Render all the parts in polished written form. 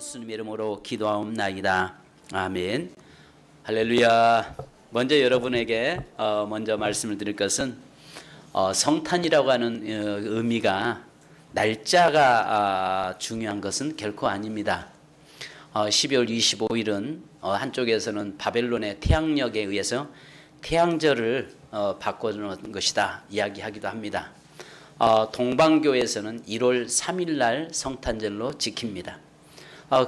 예수님의 이름으로 기도하옵나이다. 아멘. 할렐루야. 먼저 여러분에게 먼저 말씀을 드릴 것은 성탄이라고 하는 의미가 날짜가 중요한 것은 결코 아닙니다. 12월 25일은 한쪽에서는 바벨론의 태양력에 의해서 태양절을 바꿔놓은 것이다 이야기하기도 합니다. 동방교에서는 1월 3일 날 성탄절로 지킵니다.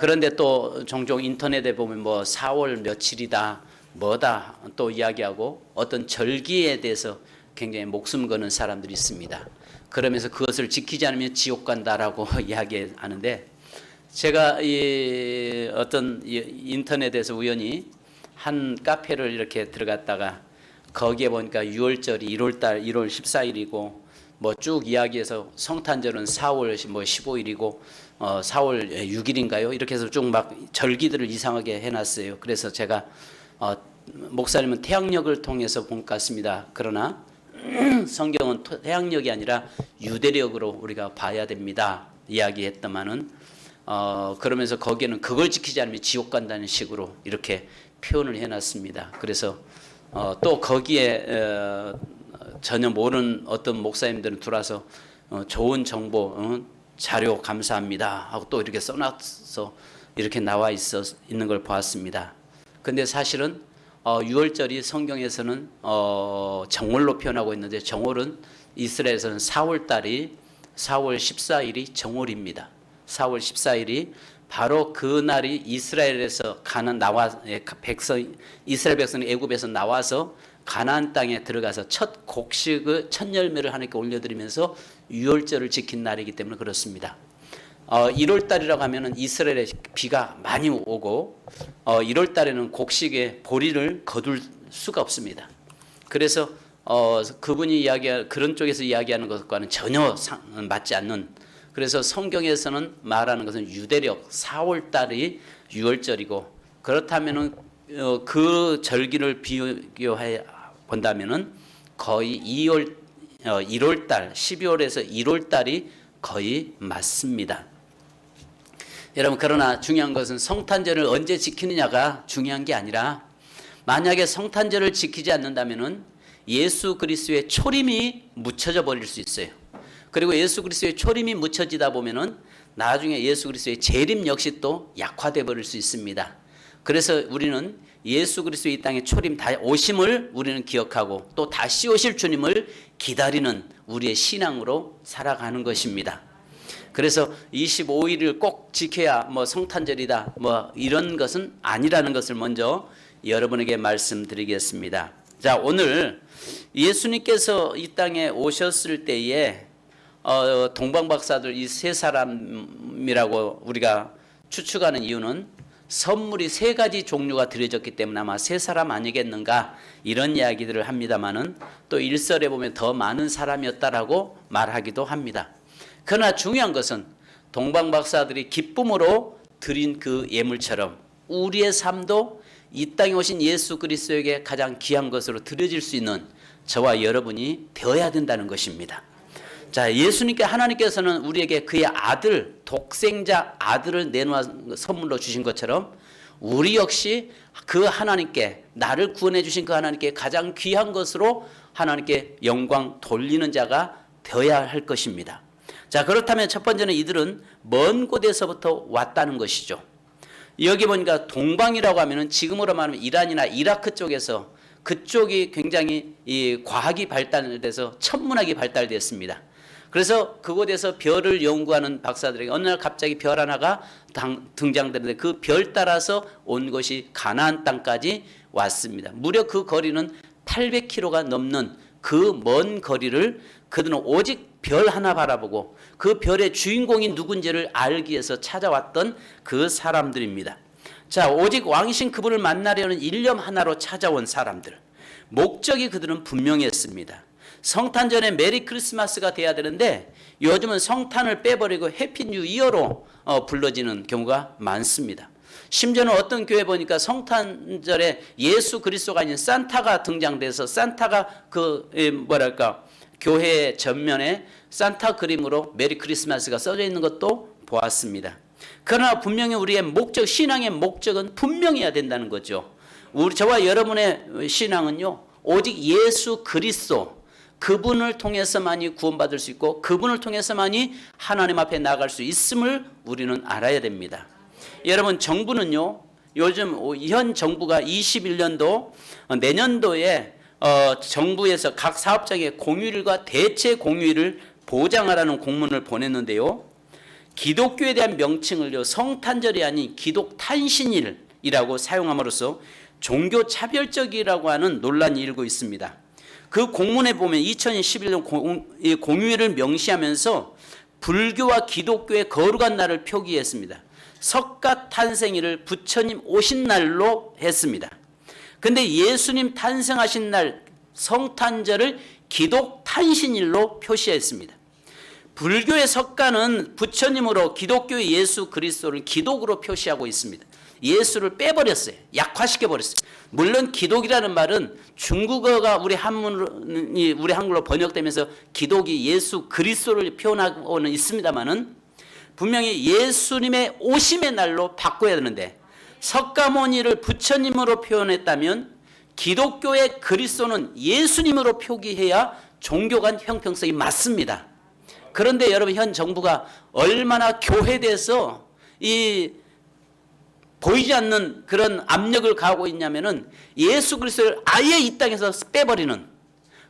그런데 또 종종 인터넷에 보면 4월 며칠이다 뭐다 또 이야기하고 어떤 절기에 대해서 굉장히 목숨 거는 사람들이 있습니다. 그러면서 그것을 지키지 않으면 지옥 간다라고 이야기하는데, 제가 어떤 인터넷에서 우연히 한 카페를 이렇게 들어갔다가 거기에 보니까 6월절이 1월달 1월 14일이고 쭉 이야기해서 성탄절은 4월 15일이고 4월 6일인가요? 이렇게 해서 쭉 막 절기들을 이상하게 해놨어요. 그래서 제가 목사님은 태양력을 통해서 본 것 같습니다. 그러나 성경은 태양력이 아니라 유대력으로 우리가 봐야 됩니다 이야기했더만은 그러면서 거기에는 그걸 지키지 않으면 지옥 간다는 식으로 이렇게 표현을 해놨습니다. 그래서 또 거기에 전혀 모르는 어떤 목사님들은 들어와서 좋은 자료 감사합니다 하고 또 이렇게 써놔서 이렇게 나와 있는 걸 보았습니다. 근데 사실은 6월절이 성경에서는 정월로 표현하고 있는데, 정월은 이스라엘에서는 4월 14일이 정월입니다. 4월 14일이 바로 그 날이 이스라엘에서 이스라엘 백성이 애굽에서 나와서 가나안 땅에 들어가서 첫 곡식을 첫 열매를 하나님께 올려드리면서 유월절을 지킨 날이기 때문에 그렇습니다. 1월 달이라고 하면은 이스라엘에 비가 많이 오고 1월 달에는 곡식의 보리를 거둘 수가 없습니다. 그래서 그분이 그런 쪽에서 이야기하는 것과는 전혀 맞지 않는, 그래서 성경에서는 말하는 것은 유대력 4월 달이 유월절이고, 그렇다면은 그 절기를 비교해 본다면은 거의 1월 달 12월에서 1월 달이 거의 맞습니다. 여러분, 그러나 중요한 것은 성탄절을 언제 지키느냐가 중요한 게 아니라, 만약에 성탄절을 지키지 않는다면은 예수 그리스도의 초림이 묻혀져 버릴 수 있어요. 그리고 예수 그리스도의 초림이 묻혀지다 보면은 나중에 예수 그리스도의 재림 역시 또 약화돼 버릴 수 있습니다. 그래서 우리는 예수 그리스도의 이 땅에 초림 오심을 우리는 기억하고 또 다시 오실 주님을 기다리는 우리의 신앙으로 살아가는 것입니다. 그래서 25일을 꼭 지켜야 성탄절이다 이런 것은 아니라는 것을 먼저 여러분에게 말씀드리겠습니다. 자, 오늘 예수님께서 이 땅에 오셨을 때에 동방박사들 이 세 사람이라고 우리가 추측하는 이유는 선물이 3가지 종류가 드려졌기 때문에 아마 3사람 아니겠는가 이런 이야기들을 합니다만은, 또 1설에 보면 더 많은 사람이었다라고 말하기도 합니다. 그러나 중요한 것은 동방박사들이 기쁨으로 드린 그 예물처럼 우리의 삶도 이 땅에 오신 예수 그리스도에게 가장 귀한 것으로 드려질 수 있는 저와 여러분이 되어야 된다는 것입니다. 자, 예수님께 하나님께서는 우리에게 그의 아들, 독생자 아들을 내놓아 선물로 주신 것처럼 우리 역시 그 하나님께, 나를 구원해 주신 그 하나님께 가장 귀한 것으로 하나님께 영광 돌리는 자가 되어야 할 것입니다. 자, 그렇다면 첫 번째는 이들은 먼 곳에서부터 왔다는 것이죠. 여기 보니까 동방이라고 하면은 지금으로 말하면 이란이나 이라크 쪽에서, 그쪽이 굉장히 이 과학이 발달돼서 천문학이 발달됐습니다. 그래서 그곳에서 별을 연구하는 박사들에게 어느 날 갑자기 별 하나가 등장되는데 그 별 따라서 온 것이 가나안 땅까지 왔습니다. 무려 그 거리는 800km가 넘는 그 먼 거리를 그들은 오직 별 하나 바라보고 그 별의 주인공이 누군지를 알기 위해서 찾아왔던 그 사람들입니다. 자, 오직 왕이신 그분을 만나려는 일념 하나로 찾아온 사람들. 목적이 그들은 분명했습니다. 성탄절에 메리 크리스마스가 돼야 되는데 요즘은 성탄을 빼버리고 해피 뉴 이어로 불러지는 경우가 많습니다. 심지어는 어떤 교회 보니까 성탄절에 예수 그리스도가 아닌 산타가 등장돼서 산타가 교회 전면에 산타 그림으로 메리 크리스마스가 써져 있는 것도 보았습니다. 그러나 분명히 우리의 목적, 신앙의 목적은 분명해야 된다는 거죠. 저와 여러분의 신앙은요, 오직 예수 그리스도, 그분을 통해서만이 구원받을 수 있고 그분을 통해서만이 하나님 앞에 나아갈 수 있음을 우리는 알아야 됩니다. 여러분, 정부는요, 요즘 현 정부가 21년도 내년도에 정부에서 각 사업장에 공휴일과 대체 공휴일을 보장하라는 공문을 보냈는데요, 기독교에 대한 명칭을요, 성탄절이 아닌 기독탄신일이라고 사용함으로써 종교차별적이라고 하는 논란이 일고 있습니다. 그 공문에 보면 2011년 공휴일을 명시하면서 불교와 기독교의 거룩한 날을 표기했습니다. 석가탄생일을 부처님 오신 날로 했습니다. 근데 예수님 탄생하신 날 성탄절을 기독탄신일로 표시했습니다. 불교의 석가는 부처님으로, 기독교의 예수 그리스도를 기독으로 표시하고 있습니다. 예수를 빼버렸어요. 약화시켜버렸어요. 물론 기독이라는 말은 중국어가 우리 한글로 번역되면서 기독이 예수 그리스도를 표현하고는 있습니다만은 분명히 예수님의 오심의 날로 바꿔야 되는데, 석가모니를 부처님으로 표현했다면 기독교의 그리스도는 예수님으로 표기해야 종교 간 형평성이 맞습니다. 그런데 여러분, 현 정부가 얼마나 교회에서 보이지 않는 그런 압력을 가하고 있냐면은 예수 그리스도를 아예 이 땅에서 빼버리는,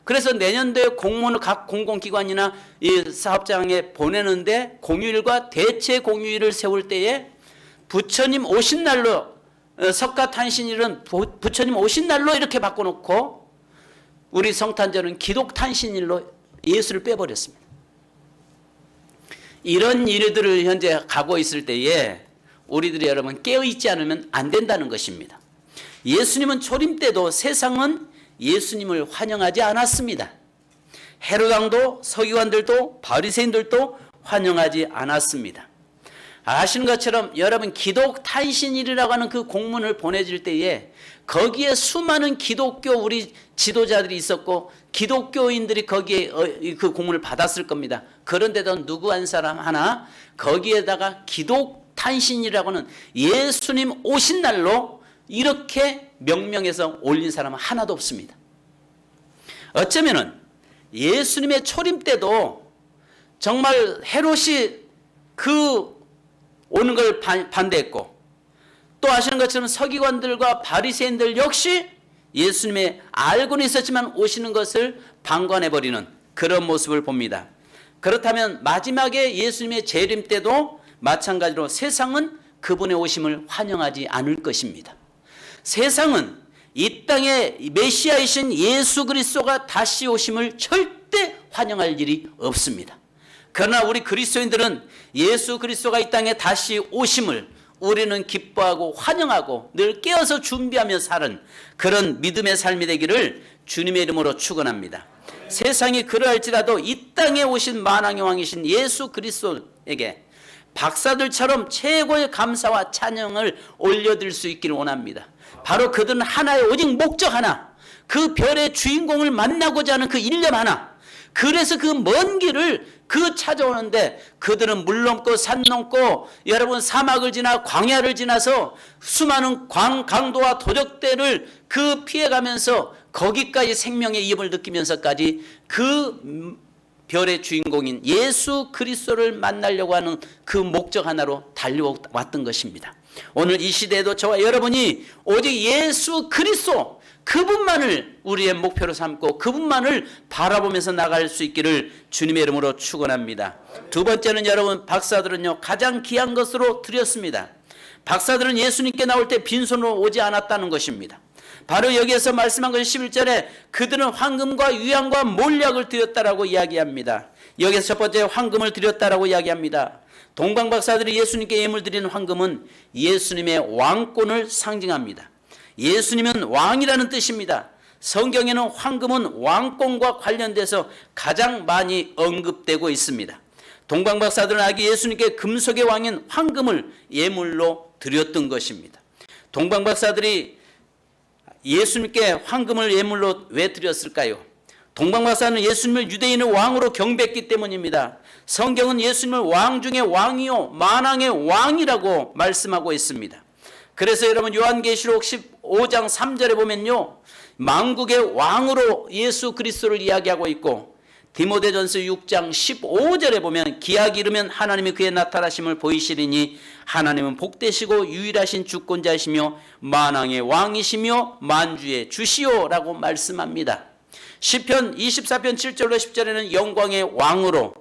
그래서 내년도에 공문을 각 공공기관이나 이 사업장에 보내는데 공휴일과 대체 공휴일을 세울 때에 부처님 오신 날로, 석가탄신일은 부처님 오신 날로 이렇게 바꿔놓고 우리 성탄절은 기독탄신일로 예수를 빼버렸습니다. 이런 일들을 현재 가고 있을 때에 우리들이 여러분 깨어있지 않으면 안 된다는 것입니다. 예수님은 초림 때도 세상은 예수님을 환영하지 않았습니다. 헤롯 왕도 서기관들도 바리새인들도 환영하지 않았습니다. 아시는 것처럼 여러분, 기독탄신일이라고 하는 그 공문을 보내줄 때에 거기에 수많은 기독교 우리 지도자들이 있었고 기독교인들이 거기에 그 공문을 받았을 겁니다. 그런데도 누구 한 사람 하나 거기에다가 기독탄신이라고 하는 예수님 오신 날로 이렇게 명명해서 올린 사람은 하나도 없습니다. 어쩌면은 예수님의 초림 때도 정말 헤롯이 그 오는 걸 반대했고, 또 아시는 것처럼 서기관들과 바리새인들 역시 예수님의 알고는 있었지만 오시는 것을 방관해버리는 그런 모습을 봅니다. 그렇다면 마지막에 예수님의 재림 때도 마찬가지로 세상은 그분의 오심을 환영하지 않을 것입니다. 세상은 이 땅에 메시아이신 예수 그리스도가 다시 오심을 절대 환영할 일이 없습니다. 그러나 우리 그리스도인들은 예수 그리스도가 이 땅에 다시 오심을 우리는 기뻐하고 환영하고 늘 깨어서 준비하며 사는 그런 믿음의 삶이 되기를 주님의 이름으로 축원합니다. 세상이 그러할지라도 이 땅에 오신 만왕의 왕이신 예수 그리스도에게 박사들처럼 최고의 감사와 찬양을 올려드릴 수 있기를 원합니다. 바로 그들은 하나의 오직 목적 하나, 그 별의 주인공을 만나고자 하는 그 일념 하나, 그래서 그 먼 길을 찾아오는데 그들은 물 넘고 산 넘고 여러분 사막을 지나 광야를 지나서 수많은 강도와 도적대를 피해가면서 거기까지 생명의 이입을 느끼면서까지 그 별의 주인공인 예수 그리스도를 만나려고 하는 그 목적 하나로 달려왔던 것입니다. 오늘 이 시대에도 저와 여러분이 오직 예수 그리스도 그분만을 우리의 목표로 삼고 그분만을 바라보면서 나갈 수 있기를 주님의 이름으로 축원합니다. 두 번째는 여러분, 박사들은요 가장 귀한 것으로 드렸습니다. 박사들은 예수님께 나올 때 빈손으로 오지 않았다는 것입니다. 바로 여기에서 말씀한 것이 11절에 그들은 황금과 유향과 몰약을 드렸다라고 이야기합니다. 여기서 첫 번째 황금을 드렸다라고 이야기합니다. 동방박사들이 예수님께 예물 드리는 황금은 예수님의 왕권을 상징합니다. 예수님은 왕이라는 뜻입니다. 성경에는 황금은 왕권과 관련돼서 가장 많이 언급되고 있습니다. 동방박사들은 아기 예수님께 금속의 왕인 황금을 예물로 드렸던 것입니다. 동방박사들이 예수님께 황금을 예물로 왜 드렸을까요? 동방박사는 예수님을 유대인의 왕으로 경배했기 때문입니다. 성경은 예수님을 왕 중에 왕이요 만왕의 왕이라고 말씀하고 있습니다. 그래서 여러분 요한계시록 15장 3절에 보면요, 만국의 왕으로 예수 그리스도를 이야기하고 있고, 디모데전서 6장 15절에 보면 기약이 이르면 하나님이 그의 나타나심을 보이시리니 하나님은 복되시고 유일하신 주권자이시며 만왕의 왕이시며 만주의 주시오라고 말씀합니다. 시편 24편 7절로 10절에는 영광의 왕으로,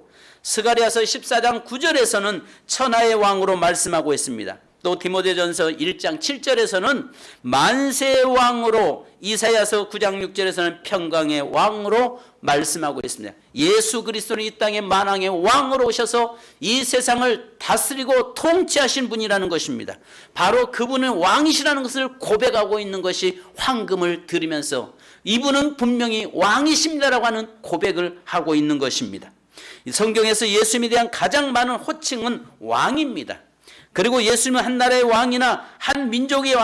스가랴서 14장 9절에서는 천하의 왕으로 말씀하고 있습니다. 또 디모데전서 1장 7절에서는 만세의 왕으로, 이사야서 9장 6절에서는 평강의 왕으로 말씀하고 있습니다. 예수 그리스도는 이 땅의 만왕의 왕으로 오셔서 이 세상을 다스리고 통치하신 분이라는 것입니다. 바로 그분은 왕이시라는 것을 고백하고 있는 것이 황금을 드리면서 이분은 분명히 왕이십니다라고 하는 고백을 하고 있는 것입니다. 성경에서 예수님에 대한 가장 많은 호칭은 왕입니다. 그리고 예수님은 한 나라의 왕이나 한 민족의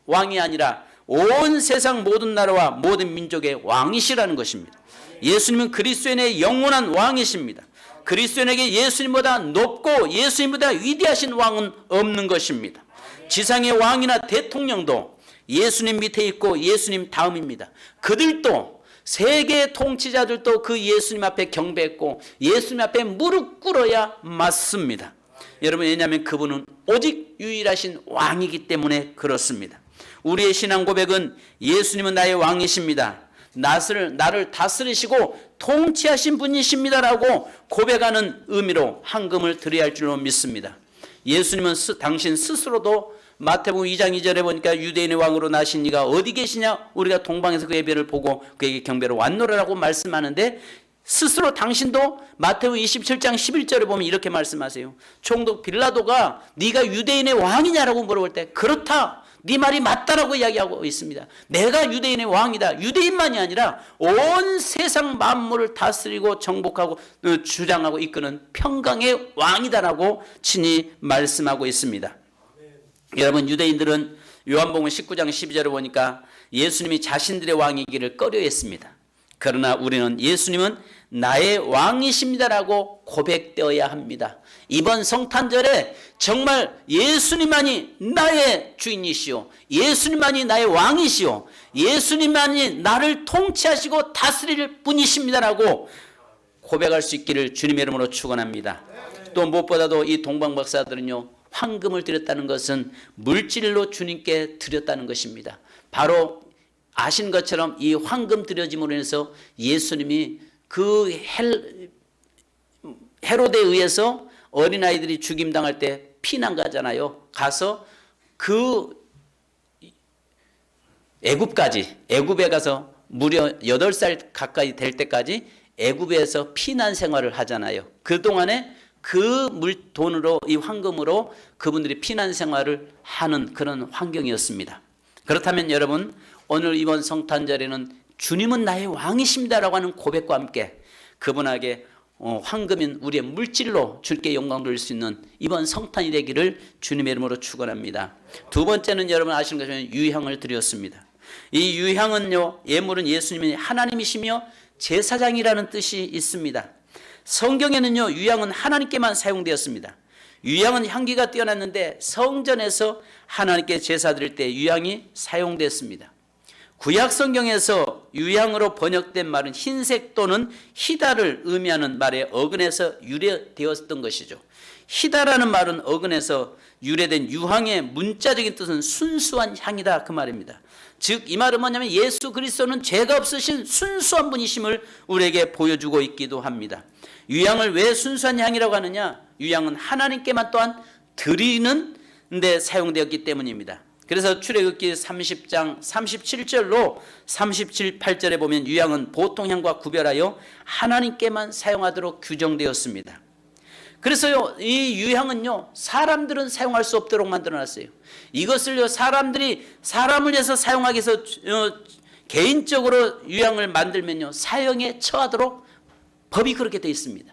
왕이 아니라 온 세상 모든 나라와 모든 민족의 왕이시라는 것입니다. 예수님은 그리스도인의 영원한 왕이십니다. 그리스도인에게 예수님보다 높고 예수님보다 위대하신 왕은 없는 것입니다. 지상의 왕이나 대통령도 예수님 밑에 있고 예수님 다음입니다. 그들도 세계 통치자들도 그 예수님 앞에 경배했고 예수님 앞에 무릎 꿇어야 맞습니다. 여러분, 왜냐하면 그분은 오직 유일하신 왕이기 때문에 그렇습니다. 우리의 신앙 고백은 예수님은 나의 왕이십니다, 나를 다스리시고 통치하신 분이십니다라고 고백하는 의미로 황금을 드려야 할 줄로 믿습니다. 예수님은 당신 스스로도 마태복음 2장 2절에 보니까 유대인의 왕으로 나신 이가 어디 계시냐, 우리가 동방에서 그의 배를 보고 그에게 경배로 왔노라라고 말씀하는데, 스스로 당신도 마태복음 27장 11절에 보면 이렇게 말씀하세요. 총독 빌라도가 네가 유대인의 왕이냐라고 물어볼 때 그렇다, 네 말이 맞다라고 이야기하고 있습니다. 내가 유대인의 왕이다. 유대인만이 아니라 온 세상 만물을 다스리고 정복하고 주장하고 이끄는 평강의 왕이다라고 친히 말씀하고 있습니다. 여러분, 유대인들은 요한복음 19장 12절을 보니까 예수님이 자신들의 왕이기를 꺼려했습니다. 그러나 우리는 예수님은 나의 왕이십니다라고 고백되어야 합니다. 이번 성탄절에 정말 예수님만이 나의 주인이시오, 예수님만이 나의 왕이시오, 예수님만이 나를 통치하시고 다스릴 분이십니다라고 고백할 수 있기를 주님의 이름으로 축원합니다. 또 무엇보다도 이 동방박사들은요, 황금을 드렸다는 것은 물질로 주님께 드렸다는 것입니다. 바로 아신 것처럼 이 황금 드려짐으로 인해서 예수님이 그 헤로데에 의해서 어린아이들이 죽임당할 때 피난 가잖아요. 가서 그 애굽에 가서 무려 8살 가까이 될 때까지 애굽에서 피난 생활을 하잖아요. 그동안에 그 돈으로, 이 황금으로 그분들이 피난 생활을 하는 그런 환경이었습니다. 그렇다면 여러분, 오늘 이번 성탄절에는 주님은 나의 왕이십니다라고 하는 고백과 함께 그분에게 황금인 우리의 물질로 주께 영광 돌릴 수 있는 이번 성탄이 되기를 주님의 이름으로 축원합니다. 두 번째는 여러분 아시는 것처럼 유향을 드렸습니다. 이 유향은요, 예물은 예수님이 하나님이시며 제사장이라는 뜻이 있습니다. 성경에는요, 유향은 하나님께만 사용되었습니다. 유향은 향기가 뛰어났는데 성전에서 하나님께 제사 드릴 때 유향이 사용됐습니다. 구약 성경에서 유향으로 번역된 말은 흰색 또는 희다를 의미하는 말에 어근에서 유래되었던 것이죠. 희다라는 말은 어근에서 유래된 유향의 문자적인 뜻은 순수한 향이다, 그 말입니다. 즉 이 말은 뭐냐면 예수 그리스도는 죄가 없으신 순수한 분이심을 우리에게 보여주고 있기도 합니다. 유향을 왜 순수한 향이라고 하느냐? 유향은 하나님께만 또한 드리는 데 사용되었기 때문입니다. 그래서 출애굽기 30장 37절로 38절에 보면 유향은 보통 향과 구별하여 하나님께만 사용하도록 규정되었습니다. 그래서요, 이 유향은요, 사람들은 사용할 수 없도록 만들어놨어요. 이것을요, 사람들이 사람을 위해서 사용하기 위해서 개인적으로 유향을 만들면요, 사형에 처하도록 법이 그렇게 되어 있습니다.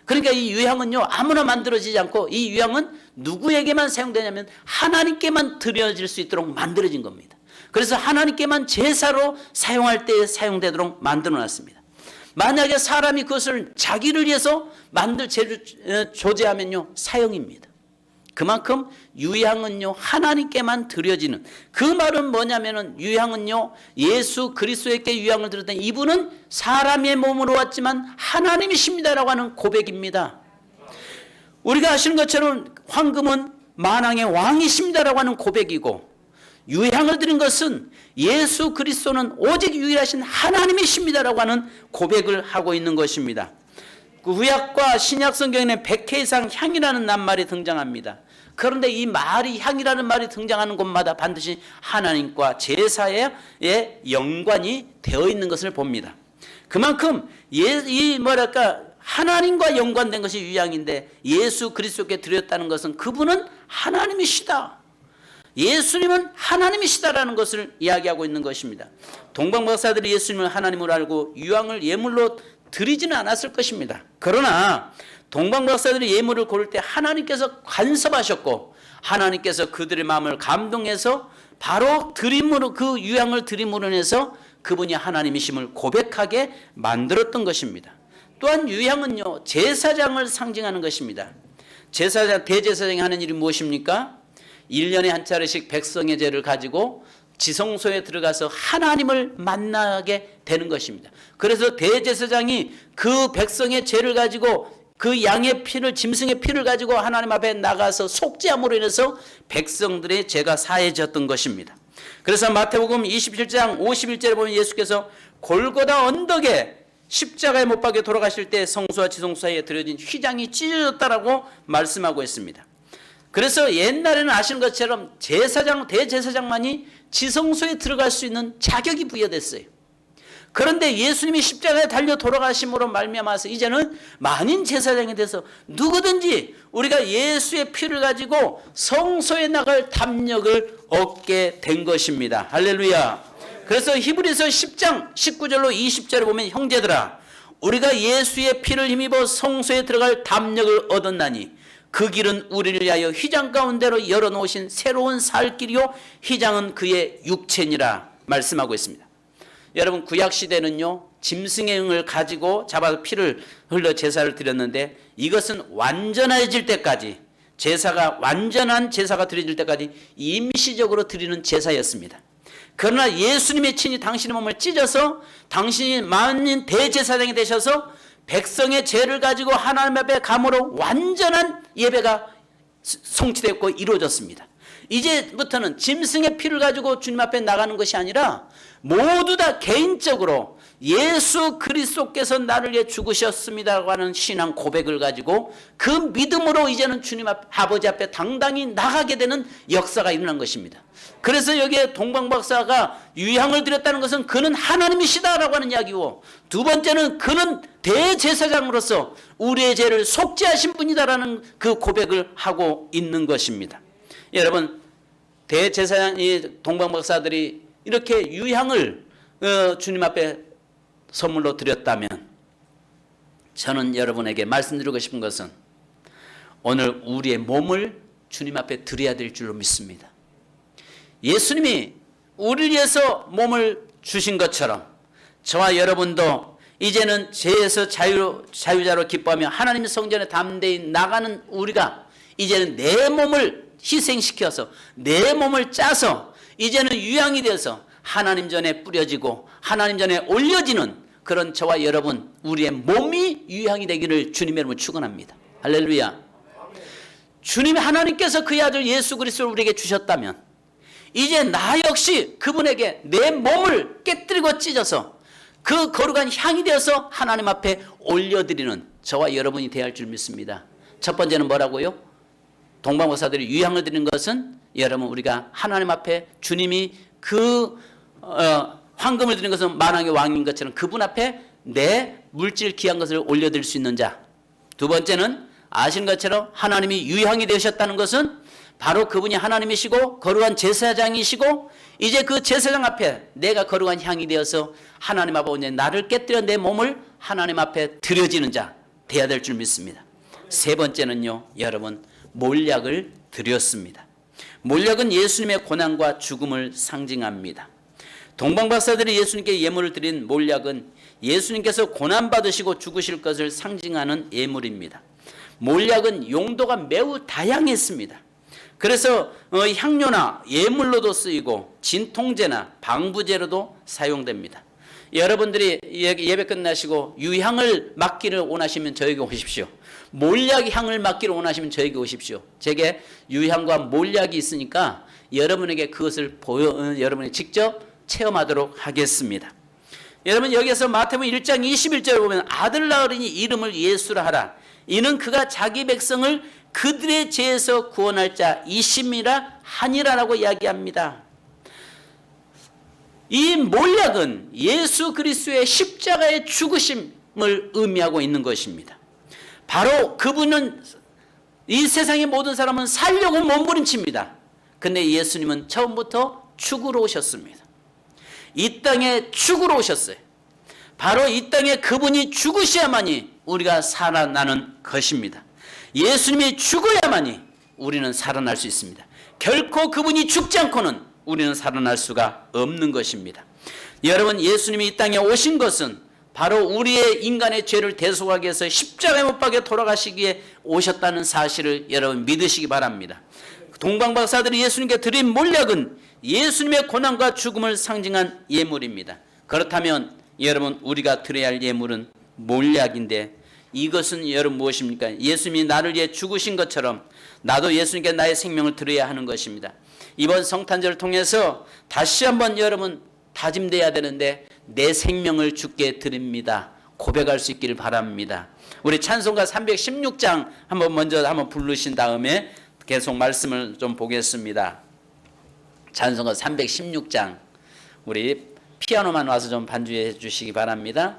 그러니까 이 유향은요, 아무나 만들어지지 않고 이 유향은 누구에게만 사용되냐면 하나님께만 드려질 수 있도록 만들어진 겁니다. 그래서 하나님께만 제사로 사용할 때 사용되도록 만들어 놨습니다. 만약에 사람이 그것을 자기를 위해서 만들 조제하면요 사형입니다. 그만큼 유향은요 하나님께만 드려지는, 그 말은 뭐냐면은 유향은요 예수 그리스도에게 유향을 드렸더니 이분은 사람의 몸으로 왔지만 하나님이십니다라고 하는 고백입니다. 우리가 아시는 것처럼 황금은 만왕의 왕이십니다라고 하는 고백이고, 유향을 드린 것은 예수 그리스도는 오직 유일하신 하나님이십니다라고 하는 고백을 하고 있는 것입니다. 그 구약과 신약 성경에는 100회 이상 향이라는 낱말이 등장합니다. 그런데 이 말이, 향이라는 말이 등장하는 곳마다 반드시 하나님과 제사에 연관이 되어 있는 것을 봅니다. 그만큼 하나님과 연관된 것이 유향인데, 예수 그리스도께 드렸다는 것은 그분은 하나님이시다, 예수님은 하나님이시다라는 것을 이야기하고 있는 것입니다. 동방박사들이 예수님을 하나님으로 알고 유향을 예물로 드리지는 않았을 것입니다. 그러나 동방박사들이 예물을 고를 때 하나님께서 간섭하셨고, 하나님께서 그들의 마음을 감동해서 바로 드림으로, 그 유향을 드림으로 인해서 그분이 하나님이심을 고백하게 만들었던 것입니다. 또한 유향은요 제사장을 상징하는 것입니다. 제사장, 대제사장이 하는 일이 무엇입니까? 1년에 한 차례씩 백성의 죄를 가지고 지성소에 들어가서 하나님을 만나게 되는 것입니다. 그래서 대제사장이 그 백성의 죄를 가지고, 그 양의 피를, 짐승의 피를 가지고 하나님 앞에 나가서 속죄함으로 인해서 백성들의 죄가 사해졌던 것입니다. 그래서 마태복음 27장 51절에 보면 예수께서 골고다 언덕에 십자가에 못 박혀 돌아가실 때 성소와 지성소 사이에 들여진 휘장이 찢어졌다라고 말씀하고 있습니다. 그래서 옛날에는 아시는 것처럼 제사장, 대제사장만이 지성소에 들어갈 수 있는 자격이 부여됐어요. 그런데 예수님이 십자가에 달려 돌아가심으로 말미암아서 이제는 만인 제사장이 돼서 누구든지 우리가 예수의 피를 가지고 성소에 나갈 담력을 얻게 된 것입니다. 할렐루야. 그래서 히브리서 10장 19절로 20절에 보면, 형제들아 우리가 예수의 피를 힘입어 성소에 들어갈 담력을 얻었나니 그 길은 우리를 위하여 휘장 가운데로 열어놓으신 새로운 살 길이요 휘장은 그의 육체니라 말씀하고 있습니다. 여러분, 구약시대는요 짐승의 응을 가지고 잡아서 피를 흘려 제사를 드렸는데, 이것은 완전해질 때까지, 제사가 완전한 제사가 드려질 때까지 임시적으로 드리는 제사였습니다. 그러나 예수님의 친히 당신의 몸을 찢어서 당신이 만인 대제사장이 되셔서 백성의 죄를 가지고 하나님 앞에 감으로 완전한 예배가 성취되었고 이루어졌습니다. 이제부터는 짐승의 피를 가지고 주님 앞에 나가는 것이 아니라 모두 다 개인적으로 예수 그리스도께서 나를 위해 죽으셨습니다라고 하는 신앙 고백을 가지고 그 믿음으로 이제는 주님 앞, 아버지 앞에 당당히 나가게 되는 역사가 일어난 것입니다. 그래서 여기에 동방박사가 유향을 드렸다는 것은 그는 하나님이시다라고 하는 이야기고, 두 번째는 그는 대제사장으로서 우리의 죄를 속죄하신 분이다라는 그 고백을 하고 있는 것입니다. 여러분, 대제사장, 이 동방박사들이 이렇게 유향을 주님 앞에 선물로 드렸다면, 저는 여러분에게 말씀드리고 싶은 것은 오늘 우리의 몸을 주님 앞에 드려야 될 줄로 믿습니다. 예수님이 우리를 위해서 몸을 주신 것처럼 저와 여러분도 이제는 죄에서 자유자로 기뻐하며 하나님의 성전에 담대히 나가는 우리가 이제는 내 몸을 희생시켜서 내 몸을 짜서 이제는 유향이 되어서 하나님 전에 뿌려지고 하나님 전에 올려지는 그런 저와 여러분, 우리의 몸이 유향이 되기를 주님의 이름으로 축원합니다. 할렐루야. 주님 하나님께서 그의 아들 예수 그리스도를 우리에게 주셨다면 이제 나 역시 그분에게 내 몸을 깨뜨리고 찢어서 그 거룩한 향이 되어서 하나님 앞에 올려드리는 저와 여러분이 되어야 할 줄 믿습니다. 첫 번째는 뭐라고요? 동방박사들이 유향을 드리는 것은 여러분, 우리가 하나님 앞에 주님이 그 황금을 드리는 것은 만왕의 왕인 것처럼 그분 앞에 내 물질 귀한 것을 올려드릴 수 있는 자. 두 번째는 아시는 것처럼 하나님이 유향이 되셨다는 것은 바로 그분이 하나님이시고 거룩한 제사장이시고 이제 그 제사장 앞에 내가 거룩한 향이 되어서 하나님 앞에 나를 깨뜨려 내 몸을 하나님 앞에 드려지는 자 돼야 될 줄 믿습니다. 세 번째는요, 여러분, 몰약을 드렸습니다. 몰약은 예수님의 고난과 죽음을 상징합니다. 동방박사들이 예수님께 예물을 드린 몰약은 예수님께서 고난받으시고 죽으실 것을 상징하는 예물입니다. 몰약은 용도가 매우 다양했습니다. 그래서 향료나 예물로도 쓰이고 진통제나 방부제로도 사용됩니다. 여러분들이 예배 끝나시고 유향을 맡기를 원하시면 저에게 오십시오. 몰약 향을 맡기를 원하시면 저에게 오십시오. 제게 유향과 몰약이 있으니까 여러분에게 그것을 여러분이 직접 체험하도록 하겠습니다. 여러분, 여기서 마태복음 1장 21절에 보면 아들 낳으리니 이름을 예수라 하라. 이는 그가 자기 백성을 그들의 죄에서 구원할 자 이심이라 하니라라고 이야기합니다. 이 몰약은 예수 그리스도의 십자가의 죽으심을 의미하고 있는 것입니다. 바로 그분은 이 세상의 모든 사람은 살려고 몸부림칩니다. 근데 예수님은 처음부터 죽으러 오셨습니다. 이 땅에 죽으러 오셨어요. 바로 이 땅에 그분이 죽으셔야만이 우리가 살아나는 것입니다. 예수님이 죽어야만이 우리는 살아날 수 있습니다. 결코 그분이 죽지 않고는 우리는 살아날 수가 없는 것입니다. 여러분, 예수님이 이 땅에 오신 것은 바로 우리의 인간의 죄를 대속하기 위해서 십자가에 못 박혀 돌아가시기에 오셨다는 사실을 여러분 믿으시기 바랍니다. 동방박사들이 예수님께 드린 몰약은 예수님의 고난과 죽음을 상징한 예물입니다. 그렇다면 여러분, 우리가 드려야 할 예물은 몰약인데 이것은 여러분 무엇입니까? 예수님이 나를 위해 죽으신 것처럼 나도 예수님께 나의 생명을 드려야 하는 것입니다. 이번 성탄절을 통해서 다시 한번 여러분 다짐돼야 되는데 내 생명을 주께 드립니다. 고백할 수 있기를 바랍니다. 우리 찬송가 316장 먼저 부르신 다음에 계속 말씀을 좀 보겠습니다. 찬송가 316장 우리 피아노만 와서 좀 반주해 주시기 바랍니다.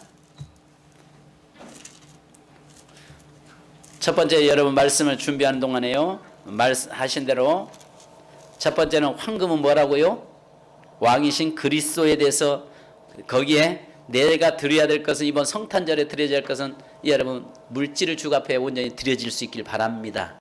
첫 번째 여러분 말씀을 준비하는 동안에요, 말씀하신 대로 첫 번째는 황금은 뭐라고요? 왕이신 그리스도에 대해서, 거기에 내가 드려야 될 것은, 이번 성탄절에 드려야 될 것은 여러분 물질을 주 앞에 온전히 드려질 수 있길 바랍니다.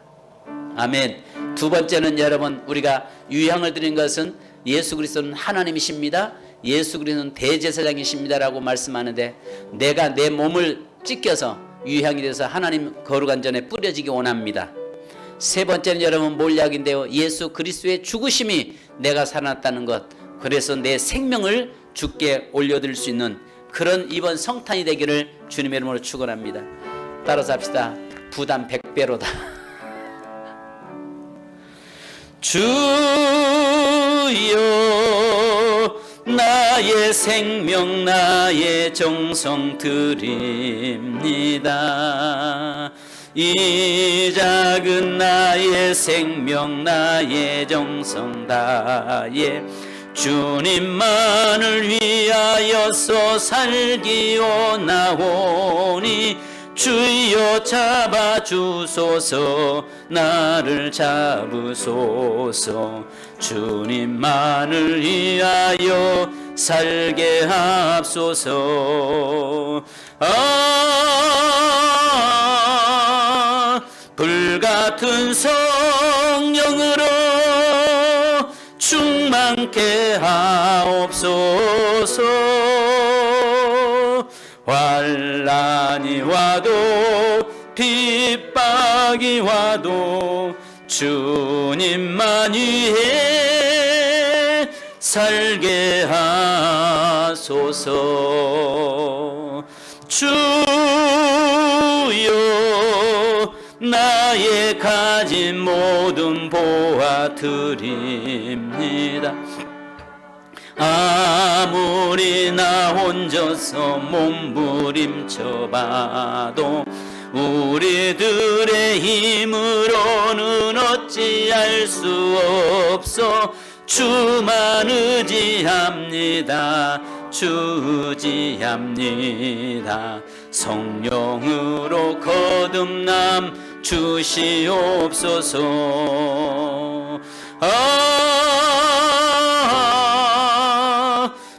아멘. 두 번째는 여러분 우리가 유향을 드린 것은 예수 그리스도는 하나님이십니다. 예수 그리스도는 대제사장이십니다라고 말씀하는데 내가 내 몸을 찢겨서 유향이 돼서 하나님 거룩한 전에 뿌려지기 원합니다. 세 번째는 여러분 몰약인데요, 예수 그리스도의 죽으심이 내가 살아났다는 것, 그래서 내 생명을 주께 올려드릴 수 있는 그런 이번 성탄이 되기를 주님의 이름으로 축원합니다. 따라서 합시다. 부담 100배로다. 주여 나의 생명 나의 정성 드립니다. 이 작은 나의 생명 나의 정성 다해 주님만을 위하여서 살기 원하오니 주여 잡아주소서 나를 잡으소서 주님만을 위하여 살게 하옵소서. 불같은 성령으로 충만케 하옵소서. 환난이 와도 핍박이 와도 주님만 위해 살게 하소서. 주여 나의 가진 모든 보아 드립니다. 아무리 나 혼자서 몸부림쳐봐도 우리들의 힘으로는 어찌할 수 없어. 주만 의지합니다. 주 의지합니다. 성령으로 거듭남 주시옵소서.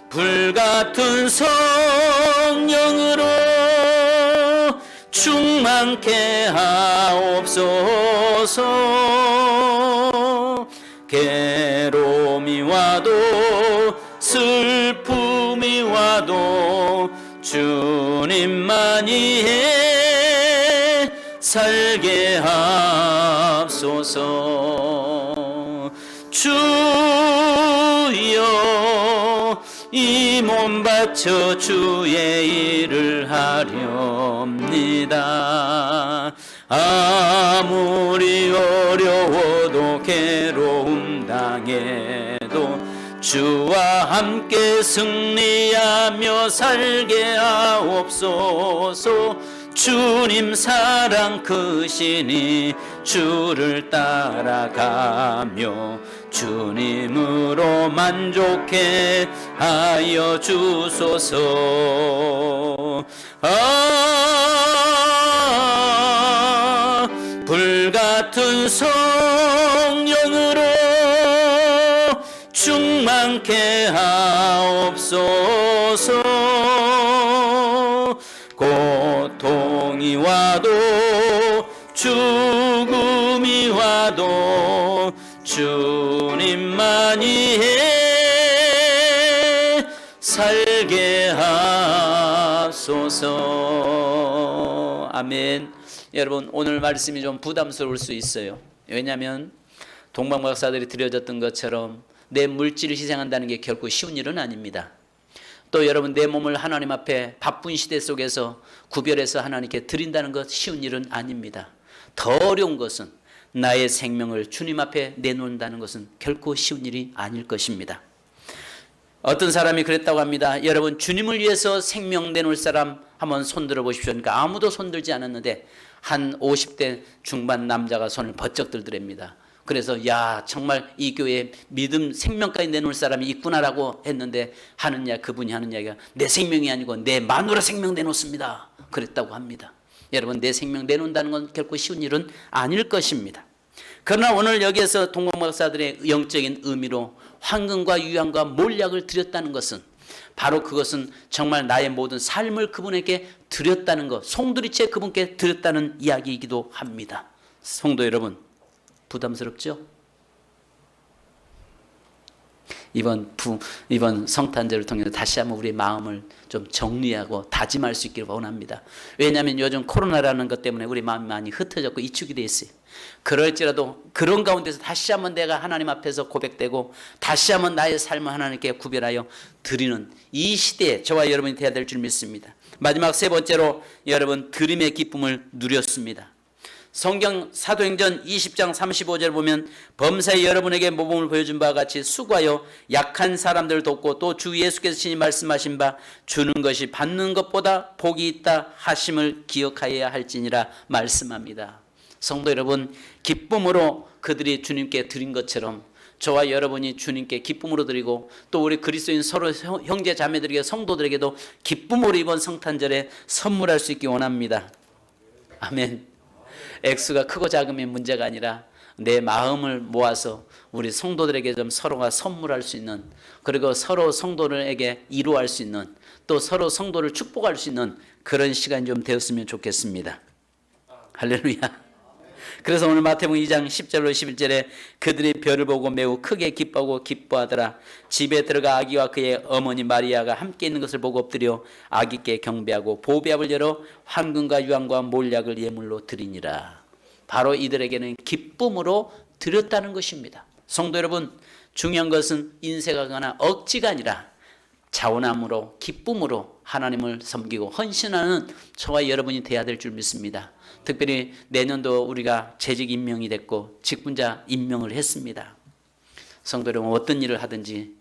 불같은 성령으로 충만케 하옵소서. 괴로움이 와도 슬픔이 와도 주님만이 해 살게 하소서. 주여 이 몸 바쳐 주의 일을 하렵니다. 아무리 어려워도 괴로움 당해도 주와 함께 승리하며 살게 하옵소서. 주님 사랑 크시니 주를 따라가며 주님으로 만족해 하여 주소서. 불같은 성령으로 충만케 하옵소서. 고통이 와도 죽음이 와도 주님만이 해 살게 하소서. 아멘. 여러분, 오늘 말씀이 좀 부담스러울 수 있어요. 왜냐하면 동방박사들이 드려졌던 것처럼 내 물질을 희생한다는 게 결코 쉬운 일은 아닙니다. 또 여러분, 내 몸을 하나님 앞에 바쁜 시대 속에서 구별해서 하나님께 드린다는 것 쉬운 일은 아닙니다. 더 어려운 것은 나의 생명을 주님 앞에 내놓는다는 것은 결코 쉬운 일이 아닐 것입니다. 어떤 사람이 그랬다고 합니다. 여러분, 주님을 위해서 생명 내놓을 사람 한번 손들어 보십시오. 그러니까 아무도 손들지 않았는데 한 50대 중반 남자가 손을 번쩍 들더랍니다. 그래서 야, 정말 이 교회에 믿음 생명까지 내놓을 사람이 있구나라고 했는데 그분이 하는 이야기가 내 생명이 아니고 내 마누라 생명 내놓습니다 그랬다고 합니다. 여러분, 내 생명 내놓는다는 건 결코 쉬운 일은 아닐 것입니다. 그러나 오늘 여기에서 동방박사들의 영적인 의미로 황금과 유향과 몰약을 드렸다는 것은 바로 그것은 정말 나의 모든 삶을 그분에게 드렸다는 것, 송두리째 그분께 드렸다는 이야기이기도 합니다. 성도 여러분, 부담스럽죠? 이번 성탄절을 통해서 다시 한번 우리의 마음을 좀 정리하고 다짐할 수 있기를 원합니다. 왜냐하면 요즘 코로나라는 것 때문에 우리 마음이 많이 흩어졌고 이축이 되어 있어요. 그럴지라도 그런 가운데서 다시 한번 내가 하나님 앞에서 고백되고 다시 한번 나의 삶을 하나님께 구별하여 드리는 이 시대에 저와 여러분이 되어야 될 줄 믿습니다. 마지막 세 번째로 여러분, 드림의 기쁨을 누렸습니다. 성경 사도행전 20장 35절 보면 범사에 여러분에게 모범을 보여준 바와 같이 수고하여 약한 사람들을 돕고 또 주 예수께서 친히 말씀하신 바 주는 것이 받는 것보다 복이 있다 하심을 기억하여야 할지니라 말씀합니다. 성도 여러분, 기쁨으로 그들이 주님께 드린 것처럼 저와 여러분이 주님께 기쁨으로 드리고 또 우리 그리스도인 서로 형제 자매들에게 성도들에게도 기쁨으로 이번 성탄절에 선물할 수 있기 원합니다. 아멘. 액수가 크고 작음이 문제가 아니라 내 마음을 모아서 우리 성도들에게 좀 서로가 선물할 수 있는, 그리고 서로 성도들에게 이루할 수 있는, 또 서로 성도를 축복할 수 있는 그런 시간이 좀 되었으면 좋겠습니다. 할렐루야. 그래서 오늘 마태복음 2장 10절로 11절에 그들이 별을 보고 매우 크게 기뻐하고 기뻐하더라. 집에 들어가 아기와 그의 어머니 마리아가 함께 있는 것을 보고 엎드려 아기께 경배하고 보배압을 열어 황금과 유황과 몰약을 예물로 드리니라. 바로 이들에게는 기쁨으로 드렸다는 것입니다. 성도 여러분, 중요한 것은 인색하거나 억지가 아니라 자원함으로 기쁨으로 하나님을 섬기고 헌신하는 저와 여러분이 되어야 될 줄 믿습니다. 특별히 내년도 우리가 재직 임명이 됐고 직분자 임명을 했습니다. 성도 여러분, 어떤 일을 하든지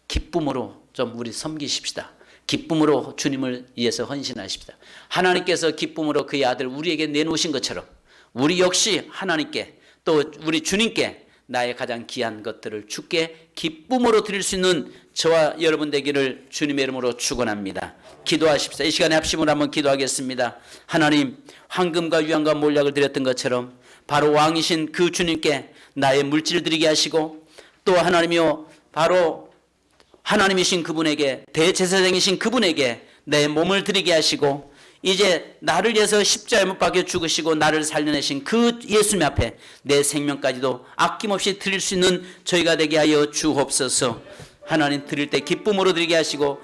기쁨으로 좀 우리 섬기십시다. 기쁨으로 주님을 위해서 헌신하십시다. 하나님께서 기쁨으로 그의 아들 우리에게 내놓으신 것처럼 우리 역시 하나님께 또 우리 주님께 나의 가장 귀한 것들을 주께 기쁨으로 드릴 수 있는 저와 여러분 되기를 주님의 이름으로 축원합니다. 기도하십시다. 이 시간에 합심으로 한번 기도하겠습니다. 하나님, 황금과 유황과 몰약을 드렸던 것처럼 바로 왕이신 그 주님께 나의 물질을 드리게 하시고, 또 하나님이요, 바로 하나님이신 그분에게, 대제사장이신 그분에게 내 몸을 드리게 하시고, 이제 나를 위해서 십자가에 못 박혀 죽으시고 나를 살려내신 그 예수님 앞에 내 생명까지도 아낌없이 드릴 수 있는 저희가 되게 하여 주옵소서. 하나님 드릴 때 기쁨으로 드리게 하시고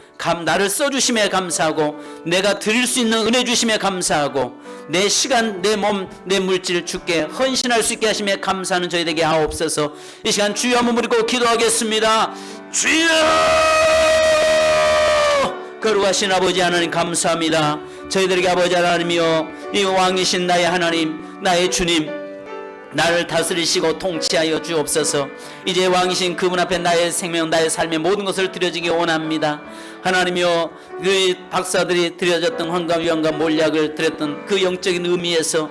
나를 써주심에 감사하고 내가 드릴 수 있는 은혜 주심에 감사하고 내 시간, 내 몸, 내 물질 주께 헌신할 수 있게 하심에 감사하는 저희 되게 하옵소서. 이 시간 주여 한번 부르고 기도하겠습니다. 주여! 거룩하신 아버지 하나님 감사합니다. 저희들에게 아버지 하나님이여 이 왕이신 나의 하나님, 나의 주님, 나를 다스리시고 통치하여 주옵소서. 이제 왕이신 그분 앞에 나의 생명, 나의 삶의 모든 것을 드려지기 원합니다. 하나님이여 그 박사들이 드려졌던 황금위원과 몰약을 드렸던 그 영적인 의미에서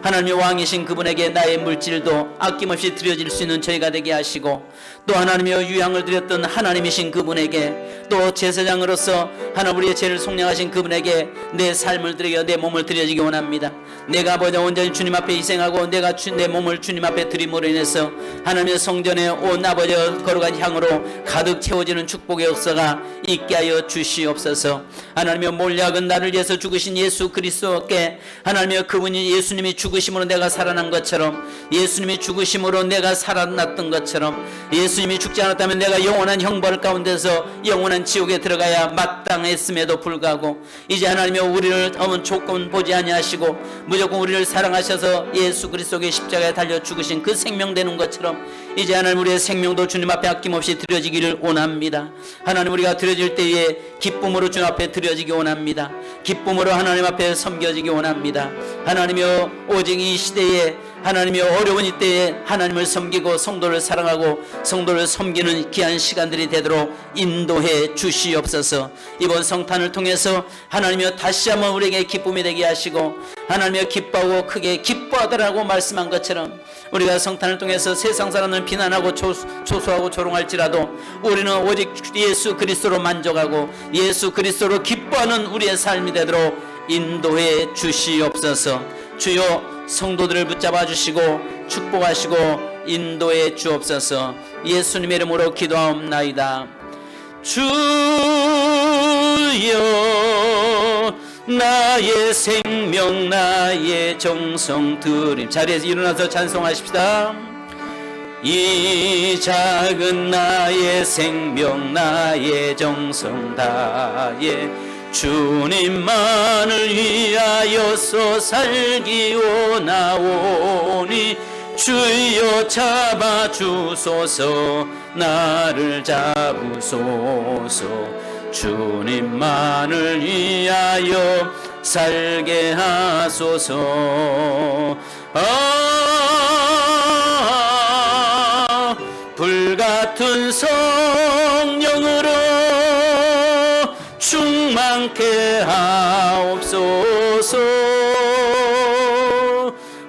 하나님의 왕이신 그분에게 나의 물질도 아낌없이 드려질 수 있는 저희가 되게 하시고, 또 하나님의 유향을 드렸던 하나님이신 그분에게, 또 제사장으로서 하나님 우리의 죄를 속량하신 그분에게 내 삶을 드리고 내 몸을 드려지기 원합니다. 내가 아버지 온전히 주님 앞에 희생하고 내가 내 몸을 주님 앞에 드림으로 인해서 하나님의 성전에 온 아버지 거룩한 향으로 가득 채워지는 축복의 역사가 있게 하여 주시옵소서. 하나님의 몰약은 나를 위해서 죽으신 예수 그리스도께 하나님의 그분이 예수님이 죽으심으로 내가 살아난 것처럼, 예수님이 죽으심으로 내가 살아났던 것처럼, 예수님이 죽지 않았다면 내가 영원한 형벌 가운데서 영원한 지옥에 들어가야 마땅했음에도 불구하고 이제 하나님이 우리를 어느 조건 보지 아니하시고 무조건 우리를 사랑하셔서 예수 그리스도의 십자가에 달려 죽으신 그 생명 되는 것처럼 이제 하나님 우리의 생명도 주님 앞에 아낌없이 드려지기를 원합니다. 하나님 우리가 드려질 때에 기쁨으로 주님 앞에 드려지기 원합니다. 기쁨으로 하나님 앞에 섬겨지기 원합니다. 하나님이여 오직 이 시대에 하나님이 어려운 이때에 하나님을 섬기고 성도를 사랑하고 성도를 섬기는 귀한 시간들이 되도록 인도해 주시옵소서. 이번 성탄을 통해서 하나님이여 다시 한번 우리에게 기쁨이 되게 하시고 하나님이여 기뻐하고 크게 기뻐하더라고 말씀한 것처럼 우리가 성탄을 통해서 세상 사람을 비난하고 초소하고 조롱할지라도 우리는 오직 예수 그리스도로 만족하고 예수 그리스도로 기뻐하는 우리의 삶이 되도록 인도해 주시옵소서. 주여 성도들을 붙잡아 주시고 축복하시고 인도해 주옵소서. 예수님의 이름으로 기도하옵나이다. 주여 나의 생명 나의 정성 드림. 자리에서 일어나서 찬송하십시다. 이 작은 나의 생명 나의 정성 다해 주님만을 위하여서 살기 원하오니 주여 잡아주소서 나를 잡으소서. 주님만을 위하여 살게 하소서. 불같은 성령으로 충만케 하옵소서.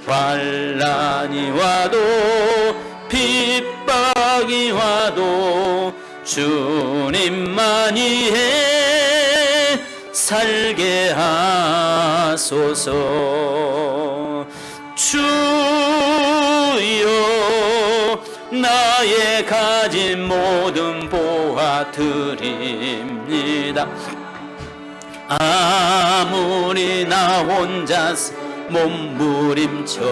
환난이 와도 핍박이 와도 주님만이 해 살게 하소서. 주여 나의 가진 모든 보아 드립니다. 아무리 나 혼자서 몸부림쳐봐도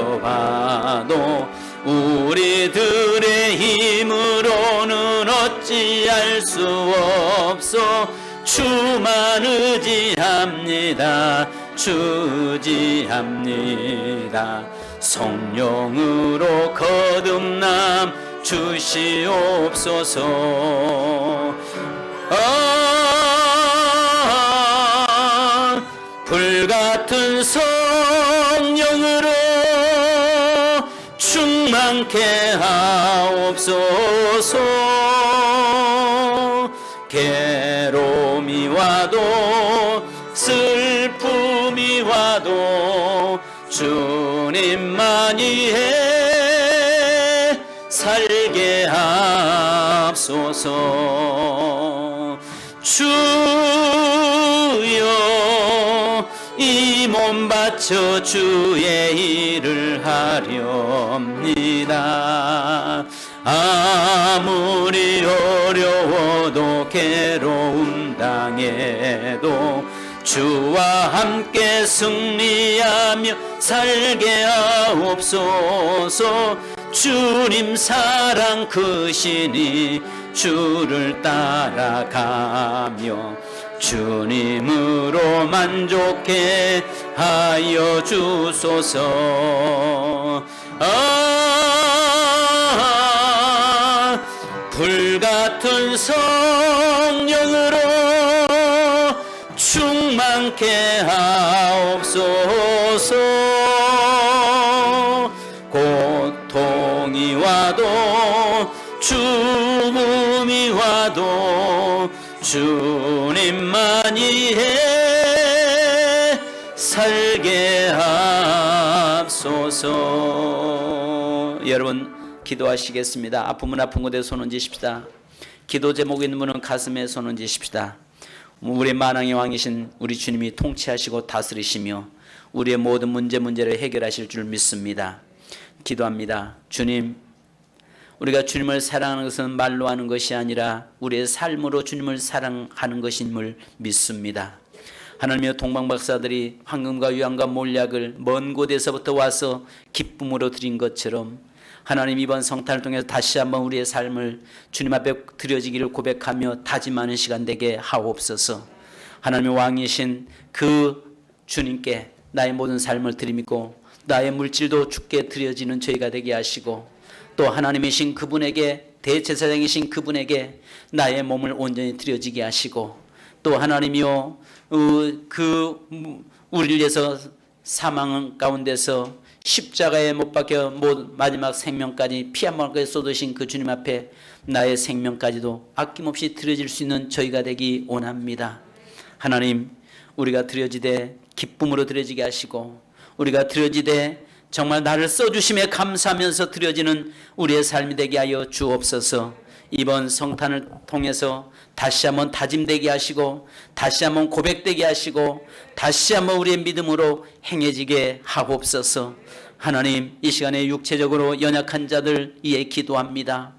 우리들의 힘으로는 어찌할 수 없어. 주만 의지합니다. 주 의지합니다. 성령으로 거듭남 주시옵소서. 불같은 성령으로 충만케 하옵소서. 괴로움이 와도 슬픔이 와도 주님만이 해 살게 하옵소서. 주여 이 몸 바쳐 주의 일을 하렵니다. 아무리 어려워도 괴로움 당해도 주와 함께 승리하며 살게 하옵소서. 주님 사랑 크시니 주를 따라가며 주님으로 만족해 하여 주소서. 불같은 성령으로 충만케 하옵소서. 고통이 와도 죽음이 와도 주님만이 해 살게 하옵소서. 여러분 기도하시겠습니다. 아프면 아픈 곳에 손 얹으십시다. 기도 제목 있는 분은 가슴에 손 얹으십시다. 우리의 만왕의 왕이신 우리 주님이 통치하시고 다스리시며 우리의 모든 문제를 해결하실 줄 믿습니다. 기도합니다. 주님, 우리가 주님을 사랑하는 것은 말로 하는 것이 아니라 우리의 삶으로 주님을 사랑하는 것임을 믿습니다. 하나님의 동방박사들이 황금과 유황과 몰약을 먼 곳에서부터 와서 기쁨으로 드린 것처럼 하나님 이번 성탄을 통해서 다시 한번 우리의 삶을 주님 앞에 드려지기를 고백하며 다짐하는 시간 되게 하옵소서. 하나님의 왕이신 그 주님께 나의 모든 삶을 드리고 나의 물질도 주께 드려지는 저희가 되게 하시고 또 하나님이신 그분에게 대제사장이신 그분에게 나의 몸을 온전히 드려지게 하시고 또 하나님이요 우리를 위해서 사망 가운데서 십자가에 못 박혀 마지막 생명까지 피 한 방울 쏟으신 그 주님 앞에 나의 생명까지도 아낌없이 드려질 수 있는 저희가 되기 원합니다. 하나님, 우리가 드려지되 기쁨으로 드려지게 하시고 우리가 드려지되 정말 나를 써주심에 감사하면서 드려지는 우리의 삶이 되게 하여 주옵소서. 이번 성탄을 통해서 다시 한번 다짐되게 하시고 다시 한번 고백되게 하시고 다시 한번 우리의 믿음으로 행해지게 하옵소서. 하나님, 이 시간에 육체적으로 연약한 자들 위해 기도합니다.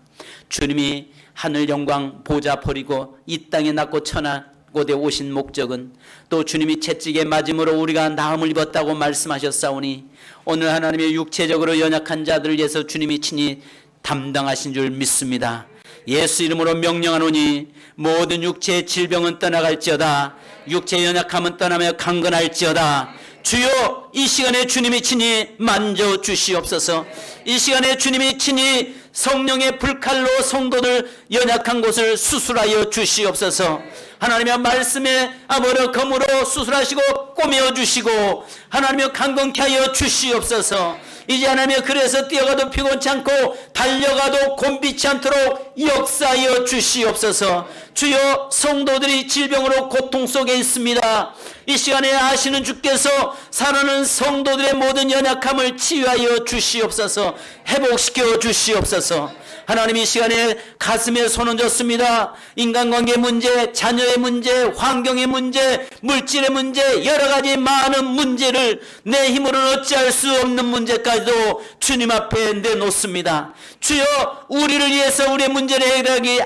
주님이 하늘 영광 보좌 버리고 이 땅에 낳고 천하 곳에 오신 목적은 또 주님이 채찍에 맞음으로 우리가 나음을 입었다고 말씀하셨사오니 오늘 하나님의 육체적으로 연약한 자들을 위해서 주님이 친히 담당하신 줄 믿습니다. 예수 이름으로 명령하노니 모든 육체의 질병은 떠나갈지어다. 육체의 연약함은 떠나며 강건할지어다. 주여, 이 시간에 주님이 친히 만져주시옵소서. 이 시간에 주님이 친히 성령의 불칼로 성도들 연약한 곳을 수술하여 주시옵소서. 하나님의 말씀에 아버려 검으로 수술하시고 꼬매어주시고 하나님의 강건케 하여 주시옵소서. 이제 하나님의 그래서 뛰어가도 피곤치 않고 달려가도 곤비치 않도록 역사하여 주시옵소서. 주여, 성도들이 질병으로 고통 속에 있습니다. 이 시간에 아시는 주께서 살아는 성도들의 모든 연약함을 치유하여 주시옵소서. 회복시켜 주시옵소서. 하나님, 이 시간에 가슴에 손 얹었습니다. 인간관계 문제, 자녀의 문제, 환경의 문제, 물질의 문제, 여러 가지 많은 문제를 내 힘으로는 어찌할 수 없는 문제까지도 주님 앞에 내놓습니다. 주여, 우리를 위해서 우리의 문제를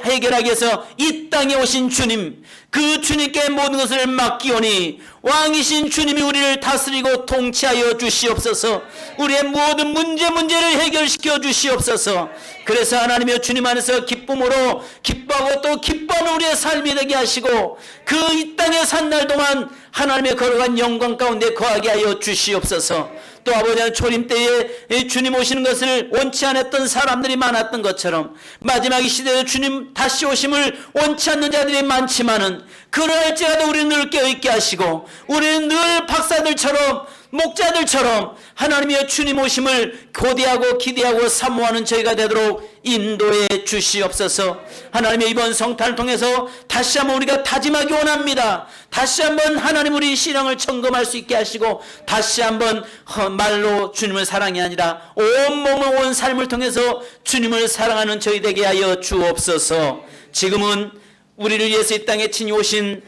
해결하기 위해서 이 땅에 오신 주님, 그 주님께 모든 것을 맡기오니 왕이신 주님이 우리를 다스리고 통치하여 주시옵소서. 우리의 모든 문제를 해결시켜 주시옵소서. 그래서 하나님의 주님 안에서 기쁨으로 기뻐하고 또 기뻐하는 우리의 삶이 되게 하시고 그 이 땅에 산 날 동안 하나님의 거룩한 영광 가운데 거하게 하여 주시옵소서. 또 아버지, 초림 때에 주님 오시는 것을 원치 않았던 사람들이 많았던 것처럼 마지막 이 시대에 주님 다시 오심을 원치 않는 자들이 많지만은 그러할지라도 우리는 늘 깨어있게 하시고 우리는 늘 박사들처럼 목자들처럼 하나님의 주님 오심을 고대하고 기대하고 사모하는 저희가 되도록 인도해 주시옵소서. 하나님의 이번 성탄을 통해서 다시 한번 우리가 다짐하기 원합니다. 다시 한번 하나님 우리 신앙을 점검할 수 있게 하시고 다시 한번 말로 주님을 사랑이 아니라 온몸을 온 삶을 통해서 주님을 사랑하는 저희 되게 하여 주옵소서. 지금은 우리를 위해서 이 땅에 친히 오신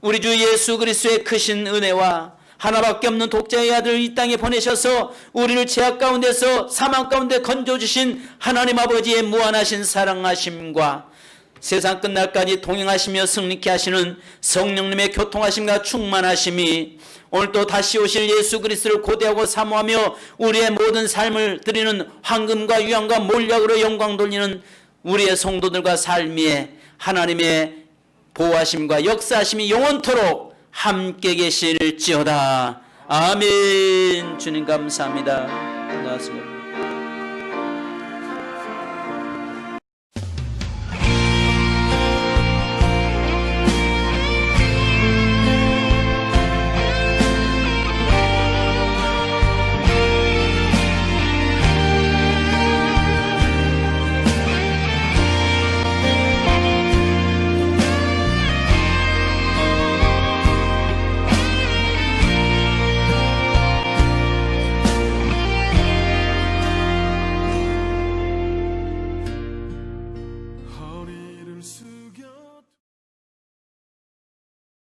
우리 주 예수 그리스도의 크신 은혜와 하나밖에 없는 독자의 아들 이 땅에 보내셔서 우리를 죄악 가운데서 사망 가운데 건져주신 하나님 아버지의 무한하신 사랑하심과 세상 끝날까지 동행하시며 승리케 하시는 성령님의 교통하심과 충만하심이 오늘도 다시 오실 예수 그리스도를 고대하고 사모하며 우리의 모든 삶을 드리는 황금과 유황과 몰약으로 영광 돌리는 우리의 성도들과 삶에 하나님의 보호하심과 역사하심이 영원토록 함께 계실지어다. 아멘. 주님 감사합니다. 안녕하세요. 허리를 숙여